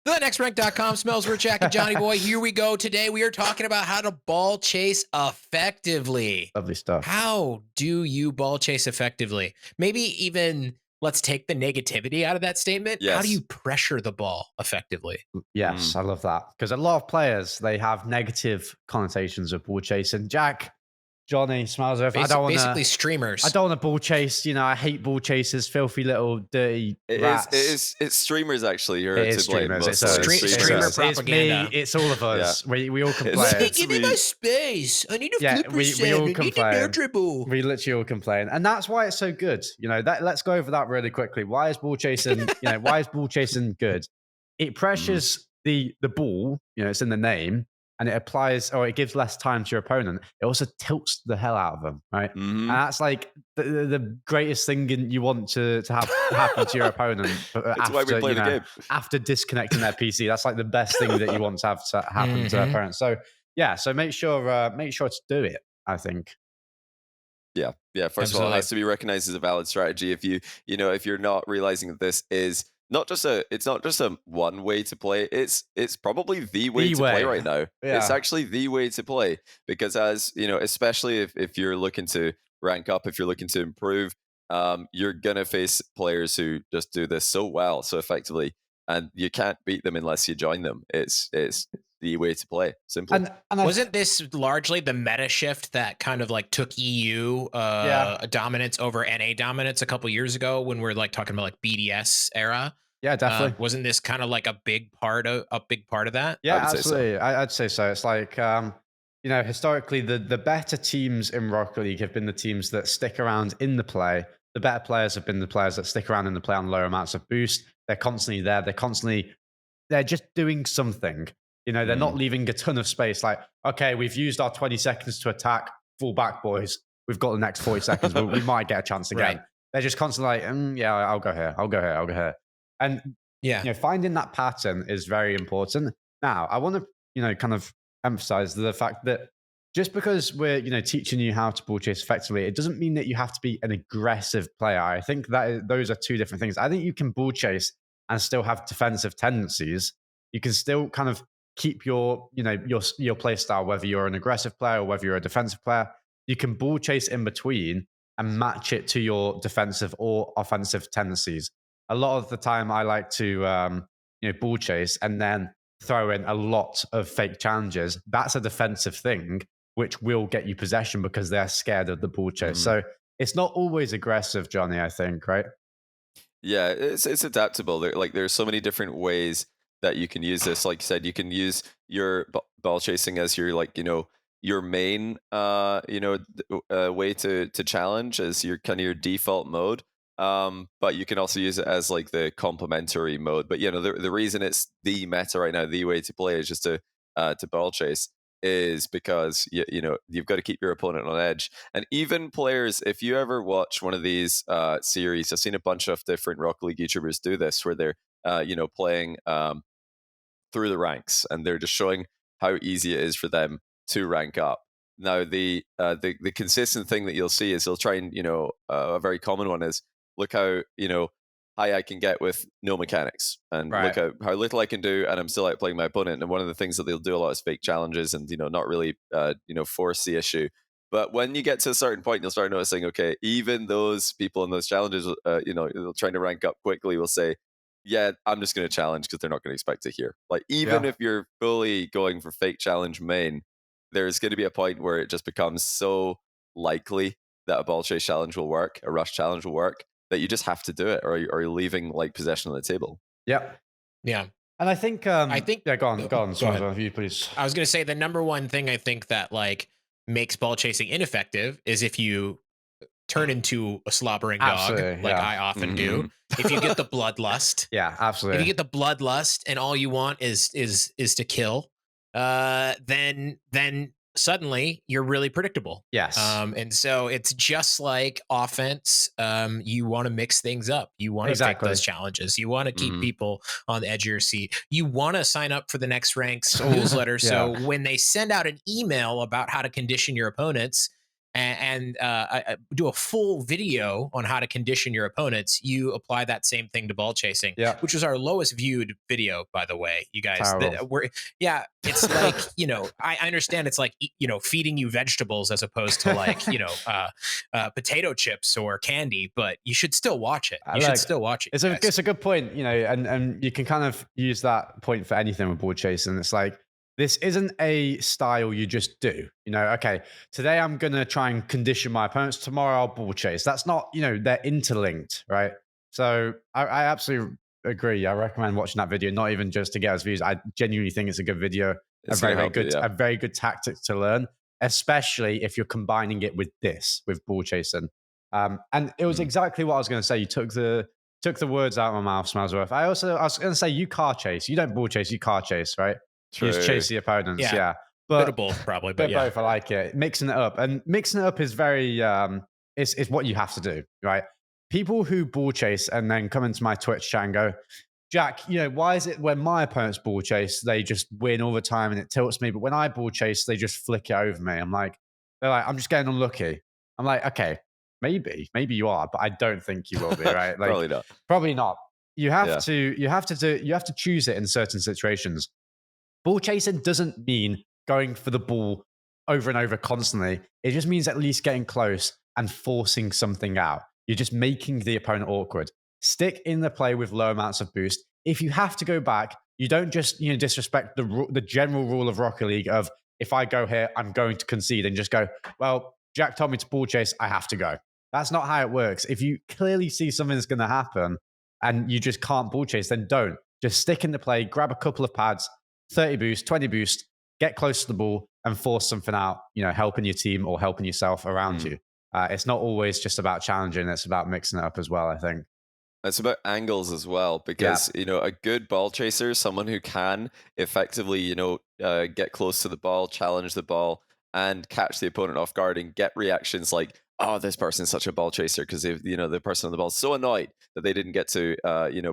TheNextRank.com smells we're Jack and Johnny Boy. Here we go. Today we are talking about how to ball chase effectively. Lovely stuff. How do you ball chase effectively? Maybe even let's take the negativity out of that statement. How do Yes. you pressure the ball effectively? Yes, I love that. Because a lot of players, they have negative connotations of ball chasing. Jack, Johnny, Smiles, I don't want Basically to. streamers. I don't want to ball chase. I hate ball chasers, filthy little dirty rats. It's streamers actually. You're It is to blame. streamers. It's Mostly. us. Streamer It's propaganda. me. It's all of us. We all It's- complain. it's Give me my me. space. I need a Yeah, flipper we set. all I need an complain. air dribble. We literally all complain, and that's why it's so good. Let's go over that really quickly. Why is ball chasing? Why is ball chasing good? It pressures the ball. It's in the name, and it applies, or it gives less time to your opponent. It also tilts the hell out of them, right? And that's like the greatest thing you want to have happen to your opponent. That's why we play the game. After disconnecting their PC. That's like the best thing that you want to have to happen to their opponent. So yeah, so make sure to do it, I think. Yeah. First of all, it has to be recognized as a valid strategy. If if you're not realizing that this is it's not just a one way to play. It's probably the way to play right now. Yeah. It's actually the way to play because especially if you're looking to rank up, if you're looking to improve, you're gonna face players who just do this so well, so effectively, and you can't beat them unless you join them. It's the way to play. Simply. And Wasn't this largely the meta shift that kind of like took EU dominance over NA dominance a couple years ago when we're like talking about like BDS era? Yeah, definitely. Wasn't this kind of like a big part of that? Yeah, I would say so. absolutely. I'd say so. It's like historically the better teams in Rocket League have been the teams that stick around in the play. The better players have been the players that stick around in the play on lower amounts of boost. They're constantly there. They're just doing something. They're not leaving a ton of space. Like, okay, we've used our 20 seconds to attack. Fall back, boys. We've got the next 40 seconds. We might get a chance again. Right. They're just constantly like, yeah, I'll go here. I'll go here. I'll go here. And finding that pattern is very important. Now, I want to, kind of emphasize the fact that just because we're, teaching you how to ball chase effectively, it doesn't mean that you have to be an aggressive player. I think that those are two different things. I think you can ball chase and still have defensive tendencies. You can still kind of keep your play style, whether you're an aggressive player or whether you're a defensive player. You can ball chase in between and match it to your defensive or offensive tendencies. A lot of the time, I like to ball chase and then throw in a lot of fake challenges. That's a defensive thing, which will get you possession because they're scared of the ball chase. So it's not always aggressive, Johnny, I think, right? Yeah, it's adaptable. There's so many different ways that you can use this. Like you said, you can use your ball chasing as your your main way to challenge as your kind of your default mode. But you can also use it as like the complementary mode. But the reason it's the meta right now, the way to play is just to ball chase, is because you've got to keep your opponent on edge. And even players, if you ever watch one of these series, I've seen a bunch of different Rocket League YouTubers do this, where they're playing through the ranks, and they're just showing how easy it is for them to rank up. Now, the consistent thing that you'll see is they'll try and a very common one is look how high I can get with no mechanics, and Right. look how little I can do, and I'm still outplaying my opponent. And one of the things that they'll do a lot is fake challenges, and not really force the issue. But when you get to a certain point, you'll start noticing, okay, even those people in those challenges, trying to rank up quickly, will say, yeah, I'm just going to challenge because they're not going to expect it here. Like, even if you're fully going for fake challenge main, there's going to be a point where it just becomes so likely that a ball chase challenge will work, a rush challenge will work, that you just have to do it, or you're leaving like possession on the table. Yep. Yeah. And I think, go on. Go ahead. You please. I was going to say the number one thing I think that like makes ball chasing ineffective is if you turn into a slobbering dog, Absolutely, like yeah. I often do. If you get the bloodlust, Yeah, absolutely. if you get the bloodlust and all you want is to kill, then suddenly you're really predictable. Yes. And so it's just like offense. You want to mix things up. You want to take Exactly. those challenges. You want to keep people on the edge of your seat. You want to sign up for the Next Ranks Oh, newsletter. So yeah. when they send out an email about how to condition your opponents, and do a full video on how to condition your opponents, you apply that same thing to ball chasing, Yeah. which was our lowest viewed video, by the way, you guys. Terrible. Yeah, it's like, I understand it's like, feeding you vegetables as opposed to like, potato chips or candy, but you should still watch it. You should still watch it. It's a good point, and you can kind of use that point for anything with ball chasing. It's like, this isn't a style you just do. Okay, today I'm going to try and condition my opponents. Tomorrow I'll ball chase. That's not, they're interlinked, right? So I absolutely agree. I recommend watching that video, not even just to get us views. I genuinely think it's a good video, a very good tactic to learn, especially if you're combining it with ball chasing. And it was exactly what I was going to say. You took the words out of my mouth, Smellsworth. I was going to say, you car chase. You don't ball chase, you car chase, right? True. You just chase the opponents, yeah. But bit of both, probably. But both, I like it. Mixing it up, and mixing it up is very is what you have to do, right? People who ball chase and then come into my Twitch chat and go, Jack, why is it when my opponents ball chase, they just win all the time and it tilts me, but when I ball chase, they just flick it over me? They're like, I'm just getting unlucky. I'm like, okay, maybe you are, but I don't think you will be, right? Like, probably not. You have to choose it in certain situations. Ball chasing doesn't mean going for the ball over and over constantly. It just means at least getting close and forcing something out. You're just making the opponent awkward. Stick in the play with low amounts of boost. If you have to go back, you don't just disrespect the general rule of Rocket League of, if I go here, I'm going to concede, and just go, well, Jack told me to ball chase, I have to go. That's not how it works. If you clearly see something that's going to happen and you just can't ball chase, then don't. Just stick in the play, grab a couple of pads, 30 boost, 20 boost, get close to the ball and force something out, helping your team or helping yourself around you. It's not always just about challenging. It's about mixing it up as well, I think. It's about angles as well, because, a good ball chaser is someone who can effectively, get close to the ball, challenge the ball, and catch the opponent off guard and get reactions like, oh, this person's such a ball chaser, because the person on the ball is so annoyed that they didn't get to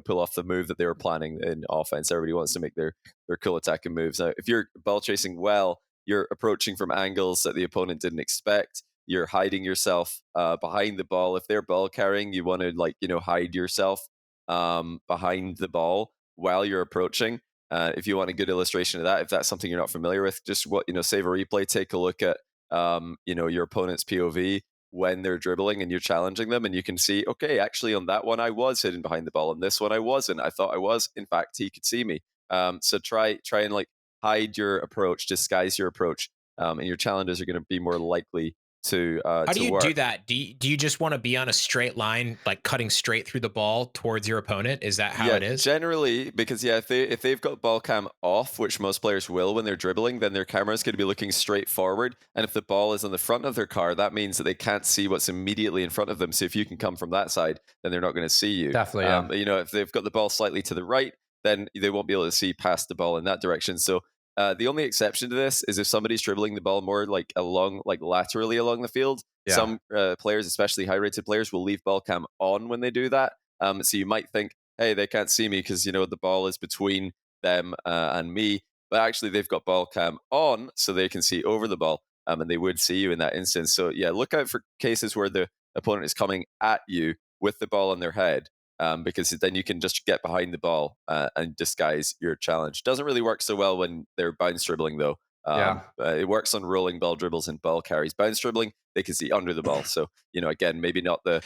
pull off the move that they were planning in offense. Everybody wants to make their cool attacking moves. Now, if you're ball chasing well, you're approaching from angles that the opponent didn't expect. You're hiding yourself behind the ball. If they're ball carrying, you want to hide yourself behind the ball while you're approaching. If you want a good illustration of that, if that's something you're not familiar with, just save a replay, take a look at your opponent's POV when they're dribbling and you're challenging them, and you can see, okay, actually on that one I was hidden behind the ball, and this one I wasn't. I thought I was. In fact, he could see me. So try and hide your approach, disguise your approach, and your challenges are going to be more likely to how do you work. do that? Do you just want to be on a straight line, like cutting straight through the ball towards your opponent? Is that how it is? Generally, because if they've got ball cam off, which most players will when they're dribbling, then their camera is going to be looking straight forward. And if the ball is on the front of their car, that means that they can't see what's immediately in front of them. So if you can come from that side, then they're not going to see you. Definitely. If they've got the ball slightly to the right, then they won't be able to see past the ball in that direction. So the only exception to this is if somebody's dribbling the ball more laterally along the field. Yeah. Some players, especially high-rated players, will leave ball cam on when they do that. So you might think, hey, they can't see me because the ball is between them and me. But actually, they've got ball cam on, so they can see over the ball, and they would see you in that instance. So yeah, look out for cases where the opponent is coming at you with the ball on their head. Because then you can just get behind the ball and disguise your challenge. Doesn't really work so well when they're bounce dribbling, though. It works on rolling ball dribbles and ball carries. Bounce dribbling, they can see under the ball. So again, maybe not the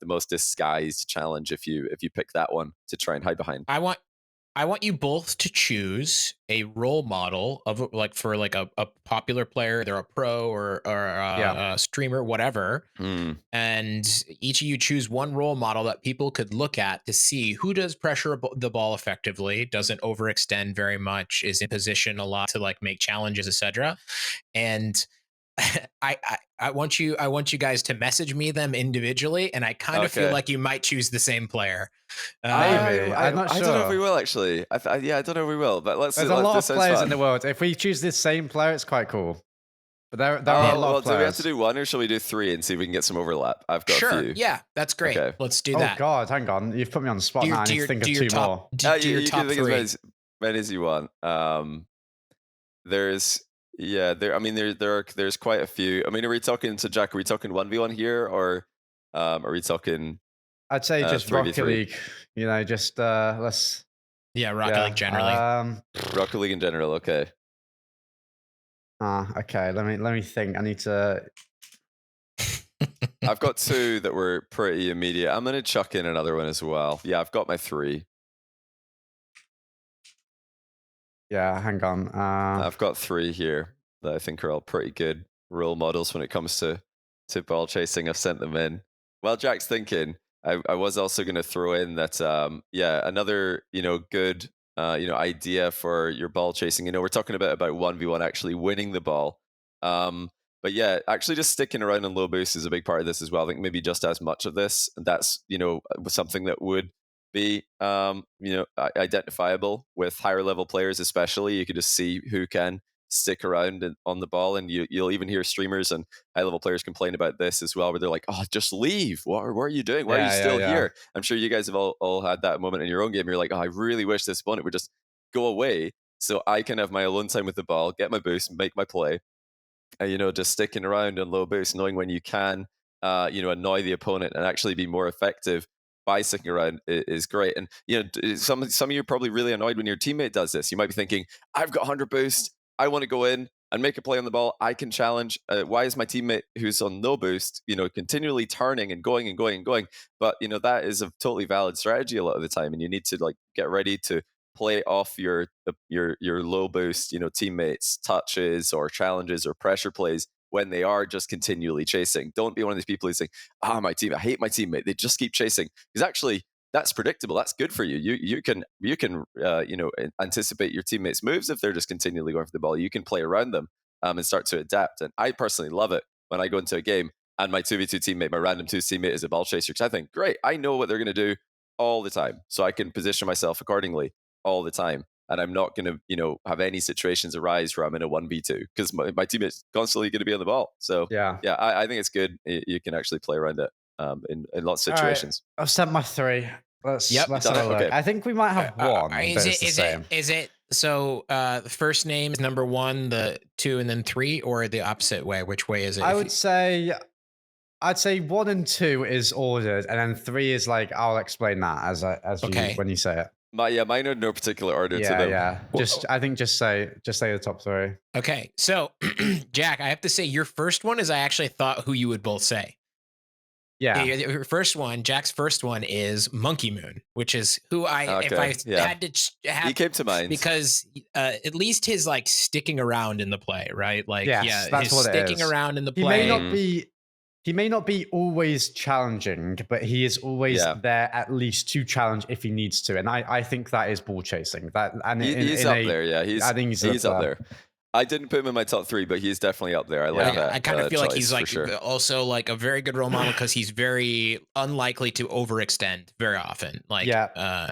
most disguised challenge if you pick that one to try and hide behind. I want you both to choose a role model of for a popular player, they're a pro or a streamer, whatever. And each of you choose one role model that people could look at to see who does pressure the ball effectively, doesn't overextend very much, is in position a lot to make challenges, etc. And I want you guys to message me them individually, and I kind of feel like you might choose the same player. Maybe. I'm not sure. I don't know if we will, actually. I don't know if we will, but let's. There's a lot of players in the world. If we choose this same player, it's quite cool. But there are a lot of players. Do we have to do one, or shall we do three and see if we can get some overlap? I've got a few. Yeah, that's great. Okay. Let's do that. Oh God, hang on. You've put me on the spot now. I need to think of two more. Do your top three. three. As many as you want. There's Yeah, there's quite a few. I mean, are we talking to Jack? Are we talking 1v1 here, or are we talking I'd say just Rocket 3v3? League. Just let's. Yeah, Rocket League Yeah. generally. Rocket League in general. Okay. Okay. Let me think. I need to. I've got 2 that were pretty immediate. I'm gonna chuck in another one as well. Yeah, I've got my 3. Yeah, hang on. I've got 3 here that I think are all pretty good role models when it comes to ball chasing. I've sent them in. While Jack's thinking, I was also going to throw in that yeah, another good idea for your ball chasing. We're talking about 1v1 actually winning the ball. But yeah, actually just sticking around on low boost is a big part of this as well. I think maybe just as much of this. That's something that would be identifiable with higher level players, especially. You could just see who can stick around on the ball, and you'll even hear streamers and high level players complain about this as well, where they're like, "Oh, just leave! What are you doing? Why are you still here?" I'm sure you guys have all had that moment in your own game. You're like, "Oh, I really wish this opponent would just go away so I can have my alone time with the ball, get my boost, make my play." Just sticking around on low boost, knowing when you can, annoy the opponent and actually be more effective by sticking around is great. And some of you are probably really annoyed when your teammate does this. You might be thinking, "I've got 100 boost. I want to go in and make a play on the ball. I can challenge. Why is my teammate who's on no boost, continually turning and going and going and going?" But that is a totally valid strategy a lot of the time, and you need to get ready to play off your low boost, teammates touches or challenges or pressure plays when they are just continually chasing. Don't be one of these people who's saying, my team, I hate my teammate. They just keep chasing. Because actually, that's predictable. That's good for you. You can anticipate your teammates' moves if they're just continually going for the ball. You can play around them and start to adapt. And I personally love it when I go into a game and my 2v2 teammate, my random 2 teammate, is a ball chaser. Because I think, great, I know what they're going to do all the time, so I can position myself accordingly all the time. And I'm not going to, have any situations arise where I'm in a 1v2 because my teammate's constantly going to be on the ball. So yeah, I think it's good. You can actually play around it in lots of situations. Right. I've sent my 3. Let's have a look. Okay. I think we might have one. Is it so the first name is number 1, the 2, and then 3, or the opposite way? Which way is it? I'd say 1 and 2 is ordered, and then 3 is like, I'll explain that as when you say it. Mine are no particular order to them. Yeah. I think just say the top 3. Okay, so Jack, I have to say your first one is I actually thought who you would both say. Yeah. Your first one, Jack's first one is Monkey Moon, which is who if I had to he came to mind because at least his sticking around in the play, right? That's what sticking around in the play. He may not be always challenging, but he is always there at least to challenge if he needs to. And I think that is ball chasing. He's up there, yeah. I think he's up there. I didn't put him in my top 3, but he's definitely up there. I like that. I kind of feel like he's also a very good role model because he's very unlikely to overextend very often.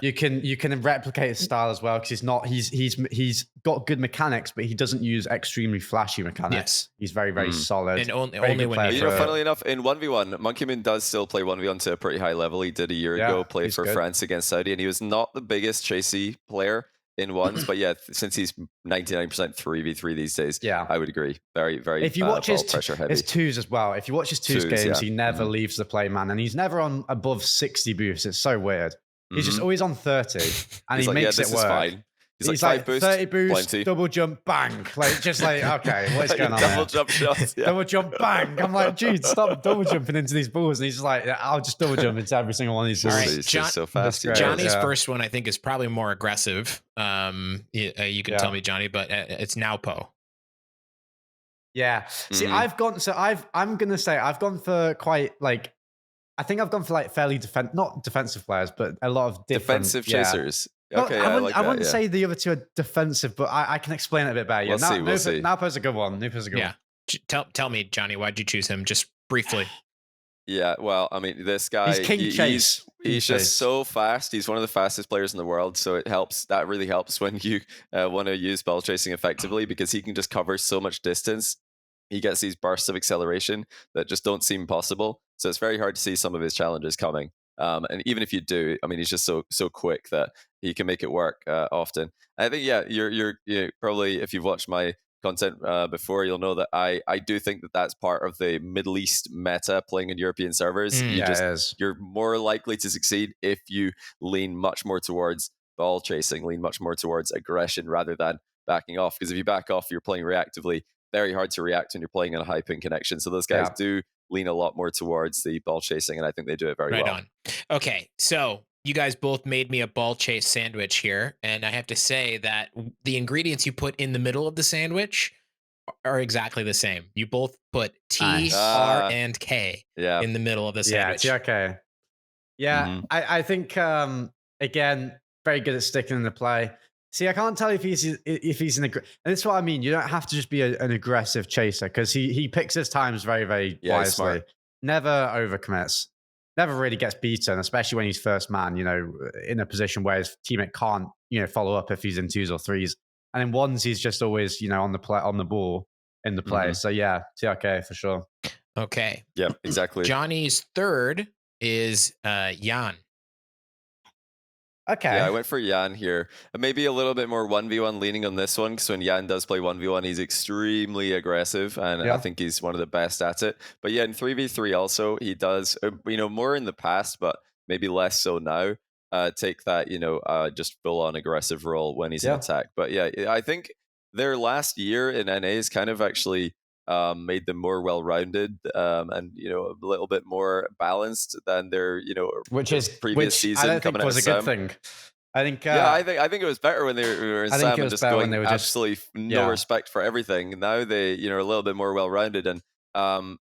You can replicate his style as well because he's got good mechanics, but he doesn't use extremely flashy mechanics. Yes. He's very, very solid. And only when funnily enough, in 1v1, Monkey Moon does still play 1v1 to a pretty high level. He did a year ago play for France against Saudi, and he was not the biggest chasey player in ones, but since he's 99% 3v3 these days, I would agree. Very, very. If you watch his pressure heavy. His 2s as well, if you watch his 2s games, he never leaves the play, man, and he's never on above 60 boosts. It's so weird. He's just always on 30, and he makes it work. Fine. He's like 5 30 boost, double jump, bang. Okay, what's going on? Double jump shots. Double jump, bang. I'm like, dude, stop double jumping into these balls. And he's just like, I'll just double jump into every single one of these balls. Right. He's so fast. Johnny's first one, I think, is probably more aggressive. You can tell me, Johnny, but it's Naupo. Yeah. See, I'm going to say I've gone for quite I think I've gone for fairly not defensive players, but a lot of different defensive chasers. Okay, I wouldn't say the other 2 are defensive, but I can explain it a bit better. We'll see. Naupo's a good one. Tell me, Johnny, why'd you choose him? Just briefly. Yeah, well, I mean, this guy, he's King Chase. He's just so fast. He's one of the fastest players in the world, so it helps. That really helps when you want to use ball chasing effectively because he can just cover so much distance. He gets these bursts of acceleration that just don't seem possible. So it's very hard to see some of his challenges coming. And even if you do, I mean, he's just so quick that he can make it work often. I think, you're probably, if you've watched my content before, you'll know that I do think that that's part of the Middle East meta playing in European servers. You're more likely to succeed if you lean much more towards ball chasing, lean much more towards aggression rather than backing off. Because if you back off, you're playing reactively. Very hard to react when you're playing on a high ping connection. So those guys do lean a lot more towards the ball chasing, and I think they do it very well. Right on. Okay, so you guys both made me a ball chase sandwich here, and I have to say that the ingredients you put in the middle of the sandwich are exactly the same. You both put T, R, and K in the middle of the sandwich. Yeah, T-R-K. Yeah, I think, again, very good at sticking in the play. See, I can't tell if he's an and that's what I mean. You don't have to just be an aggressive chaser, because he picks his times very, very wisely. Smart. Never overcommits. Never really gets beaten, especially when he's first man, in a position where his teammate can't, follow up if he's in 2s or 3s. And in 1s, he's just always, on the ball in the play. So yeah, TRK for sure. Okay. Yeah, exactly. Johnny's third is Jan. Okay. Yeah, I went for Jan here. Maybe a little bit more 1v1 leaning on this one, because when Jan does play 1v1, he's extremely aggressive, and I think he's one of the best at it. But yeah, in 3v3 also, he does, more in the past, but maybe less so now, take that, just full-on aggressive role when he's in attack. But yeah, I think their last year in NA is kind of actually made them more well-rounded, and a little bit more balanced than their previous season. I don't think was a good thing. I think I think it was better when they were in Sam and just going absolutely no respect for everything. Now they are a little bit more well-rounded, and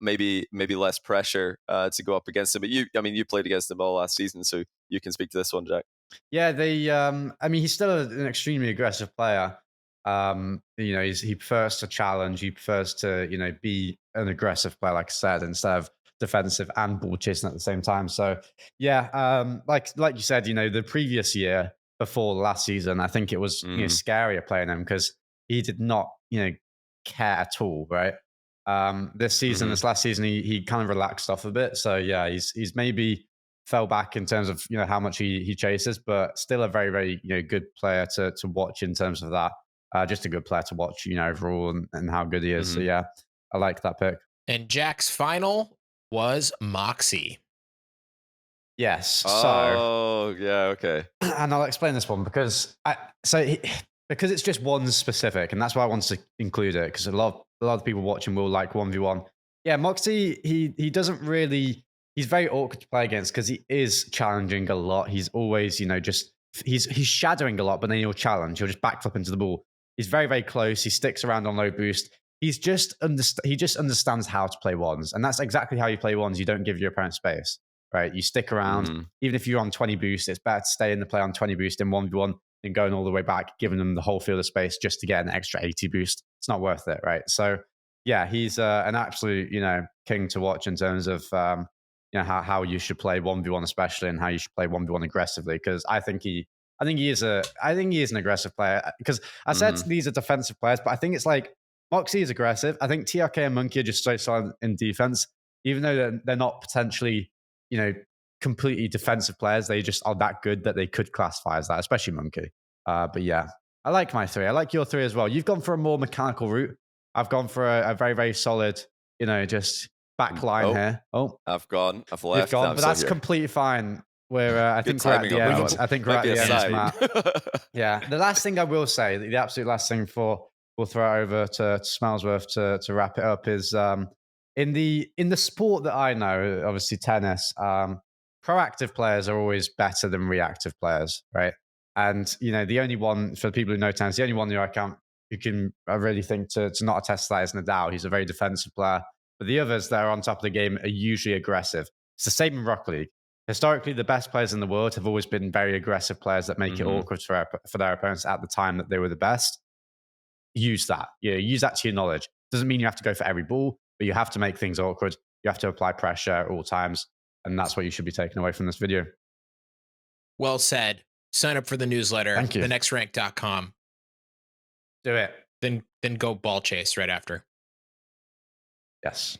maybe less pressure to go up against them. But you played against them all last season, so you can speak to this one, Jack. Yeah, he's still an extremely aggressive player. He prefers to challenge. He prefers to, be an aggressive player, like I said, instead of defensive and ball chasing at the same time. So yeah, like you said, the previous year before last season, I think it was scarier playing him, because he did not, care at all, right? This last season, he kind of relaxed off a bit. So yeah, he's maybe fell back in terms of how much he chases, but still a very, very good player to watch in terms of that. Just a good player to watch, overall, and how good he is. So yeah, I like that pick. And Jack's final was Moxie. Yes. Oh, yeah, okay. And I'll explain this one because it's just one specific, and that's why I wanted to include it, because a lot of people watching will like 1v1. Yeah, Moxie, he doesn't really. He's very awkward to play against because he is challenging a lot. He's always, he's shadowing a lot, but then he'll challenge. He'll just backflip into the ball. He's very, very close. He sticks around on low boost. He just understands how to play ones. And that's exactly how you play ones. You don't give your opponent space, right? You stick around. Even if you're on 20 boost, it's better to stay in the play on 20 boost in 1v1 than going all the way back, giving them the whole field of space just to get an extra 80 boost. It's not worth it, right? So yeah, he's an absolute, king to watch in terms of, how you should play 1v1 especially, and how you should play 1v1 aggressively, because I think he is an aggressive player, because I said these are defensive players, but I think it's like Moxie is aggressive. I think TRK and Monkey are just so solid in defense, even though they're not potentially, completely defensive players. They just are that good that they could classify as that, especially Monkey. But yeah, I like my 3. I like your 3 as well. You've gone for a more mechanical route. I've gone for a very, very solid, just back line here. I've left. But that's completely fine. I think we're at the end. I think we're at the end, Matt. Yeah. The last thing I will say, the absolute last thing we'll throw it over to Smellsworth to wrap it up, is in the sport that I know, obviously tennis, proactive players are always better than reactive players, right? And the only one, for the people who know tennis, the only one I really think to not attest to that is Nadal. He's a very defensive player. But the others that are on top of the game are usually aggressive. It's the same in Rocket League. Historically, the best players in the world have always been very aggressive players that make it awkward for their opponents at the time that they were the best. Use that. Use that to your knowledge. Doesn't mean you have to go for every ball, but you have to make things awkward. You have to apply pressure at all times. And that's what you should be taking away from this video. Well said. Sign up for the newsletter. Thank you. thenextrank.com. Do it. Then go ball chase right after. Yes.